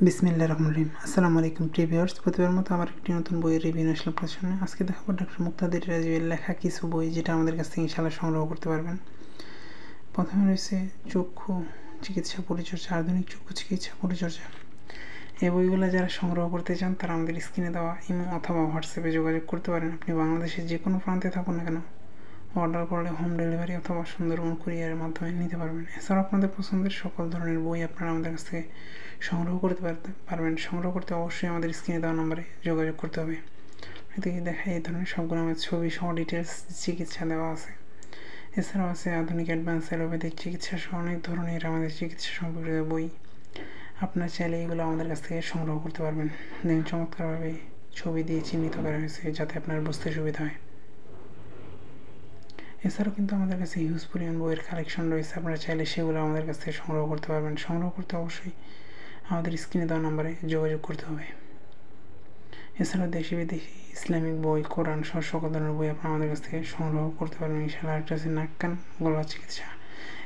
বিসমিল্লাহির রহমানির রহিম। আসসালামু আলাইকুম প্রিয় ভিউয়ার্স, প্রতিবারের মতো আমার একটি নতুন বইয়ের রিভিউ আসলে আপনার সামনে। আজকে দেখাবো ডক্টর মুক্তাদির রাজিবের লেখা কিছু বই, যেটা আমাদের কাছ থেকে ইনশাআল্লাহ সংগ্রহ করতে পারবেন। প্রথমে রয়েছে চক্ষু চিকিৎসা পরিচর্যা, আধুনিক চক্ষু চিকিৎসা পরিচর্যা। এই বইগুলো যারা সংগ্রহ করতে চান তারা আমাদের স্ক্রিনে দেওয়া ইমো অথবা হোয়াটসঅ্যাপে যোগাযোগ করতে পারেন। আপনি বাংলাদেশের যে কোনো প্রান্তে থাকুন না কেন, অর্ডার করলে হোম ডেলিভারি অথবা সুন্দরবন কুরিয়ারের মাধ্যমে নিতে পারবেন। এছাড়াও আপনাদের পছন্দের সকল ধরনের বই আপনারা আমাদের কাছ থেকে সংগ্রহ করতে পারবেন। সংগ্রহ করতে অবশ্যই আমাদের স্ক্রিনে দেওয়া নম্বরে যোগাযোগ করতে হবে। এদিকে দেখা এই ধরনের সবগুলো আমার ছবি সহ ডিটেলস চিকিৎসা দেওয়া আছে। এছাড়াও আছে আধুনিক অ্যাডভান্স অ্যালোপ্যাথিক চিকিৎসা সহ অনেক ধরনের আমাদের চিকিৎসা সম্পর্কিত বই। আপনার চাইলে এগুলো আমাদের কাছ থেকে সংগ্রহ করতে পারবেন। দেখুন, চমৎকারভাবে ছবি দিয়ে চিহ্নিত করা হয়েছে যাতে আপনার বুঝতে সুবিধা হয়। এছাড়াও কিন্তু আমাদের কাছে হিউজ পরিমাণ বইয়ের কালেকশন রয়েছে, আপনারা চাইলে সেগুলো আমাদের কাছ থেকে সংগ্রহ করতে পারবেন। সংগ্রহ করতে অবশ্যই আমাদের স্ক্রিনে দেওয়া নম্বরে যোগাযোগ করতে হবে। এছাড়াও দেশি বিদেশি ইসলামিক বই, কোরআন সহ সকল ধরনের বই আপনারা আমাদের কাছ থেকে সংগ্রহ করতে পারবেন ইনশাআল্লাহ। আরেকটা আছে নাক কান গলা চিকিৎসা।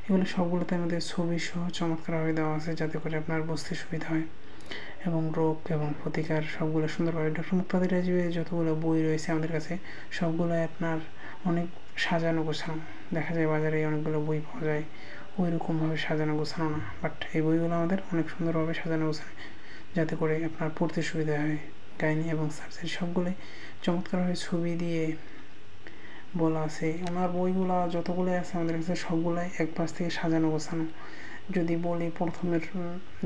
এগুলো সবগুলোতে আমাদের ছবি সহ চমৎকারভাবে দেওয়া আছে যাতে করে আপনার বুঝতে সুবিধা হয়, এবং রোগ এবং প্রতিকার সবগুলো সুন্দরভাবে। ডক্টর মুক্তাদির রাজিবের যতগুলো বই রয়েছে আমাদের কাছে সবগুলোই আপনার অনেক সাজানো গোছানো। দেখা যায় বাজারে অনেকগুলো বই পাওয়া যায় ওই রকমভাবে সাজানো গোছানো না, বাট এই বইগুলো আমাদের অনেক সুন্দরভাবে সাজানো গোছানো যাতে করে আপনার পড়তে সুবিধা হয়। গাইনি এবং সার্জারি সবগুলোই চমৎকারভাবে ছবি দিয়ে বলা আছে। ওনার বইগুলো যতগুলোই আছে আমাদের কাছে সবগুলাই এক পাশ থেকে সাজানো গোছানো। যদি বলি প্রথমের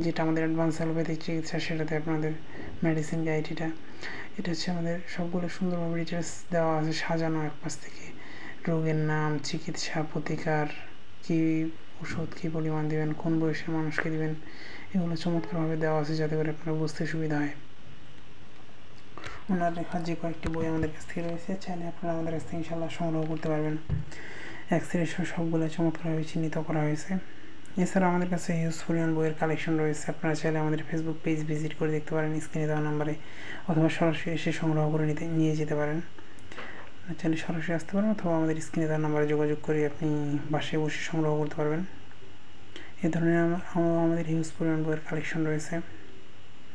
যেটা আমাদের অ্যাডভান্স অ্যালোপ্যাথিক চিকিৎসা, সেটাতে আপনাদের মেডিসিন গাইড, এটা হচ্ছে আমাদের সবগুলো সুন্দরভাবে ডিটেলস দেওয়া আছে সাজানো। এক পাশ থেকে রোগের নাম, চিকিৎসা, প্রতিকার, কী ওষুধ কী পরিমাণ দেবেন, কোন বয়সের মানুষকে দেবেন, এগুলো চমৎকারভাবে দেওয়া আছে যাতে করে আপনারা বুঝতে সুবিধা হয়। ওনার লেখা যে কয়েকটি বই আমাদের কাছ থেকে রয়েছে, চাইলে আপনারা আমাদের কাছ থেকে ইনশাআল্লাহ সংগ্রহ করতে পারবেন। এক্সরে সহ সবগুলো চমৎকারভাবে চিহ্নিত করা হয়েছে। এছাড়া আমাদের কাছে হিউজ পরিমাণ বইয়ের কালেকশন রয়েছে, আপনারা চাইলে আমাদের ফেসবুক পেজ ভিজিট করে দেখতে পারেন স্ক্রিনে দেওয়া নাম্বারে, অথবা সরাসরি এসে সংগ্রহ করে নিয়ে যেতে পারেন। চাইলে সরাসরি আসতে পারেন অথবা আমাদের স্ক্রিনে দেওয়া নাম্বারে যোগাযোগ করে আপনি বাসায় বসে সংগ্রহ করতে পারবেন। এ ধরনের আমাদের হিউজ পরিমাণ বইয়ের কালেকশন রয়েছে।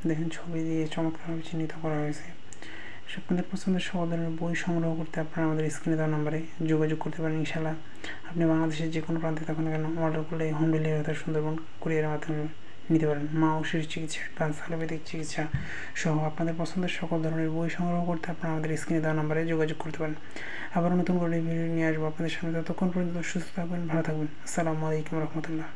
দেখেন, ছবি দিয়ে চমৎকারভাবে চিহ্নিত করা হয়েছে। আপনাদের পছন্দের সকল ধরনের বই সংগ্রহ করতে আপনারা আমাদের স্ক্রিনে দেওয়া নাম্বারে যোগাযোগ করতে পারেন ইনশাআল্লাহ। আপনি বাংলাদেশের যে কোনো প্রান্তে থাকুন না কেন, অর্ডার করলে হোম ডেলিভারি অথবা সুন্দরবন কুরিয়ারের মাধ্যমে নিতে পারেন। মা ও শিশু চিকিৎসা, অ্যাডভান্স অ্যালোপ্যাথিক চিকিৎসা সহ আপনাদের পছন্দের সকল ধরনের বই সংগ্রহ করতে আপনারা আমাদের স্ক্রিনে দেওয়া নাম্বারে যোগাযোগ করতে পারেন। আবার নতুন করে ভিডিও নিয়ে আসবো আপনাদের সামনে। ততক্ষণ পর্যন্ত সুস্থ থাকবেন, ভালো থাকবেন। আসসালামু আলাইকুম রহমতুল্লাহ।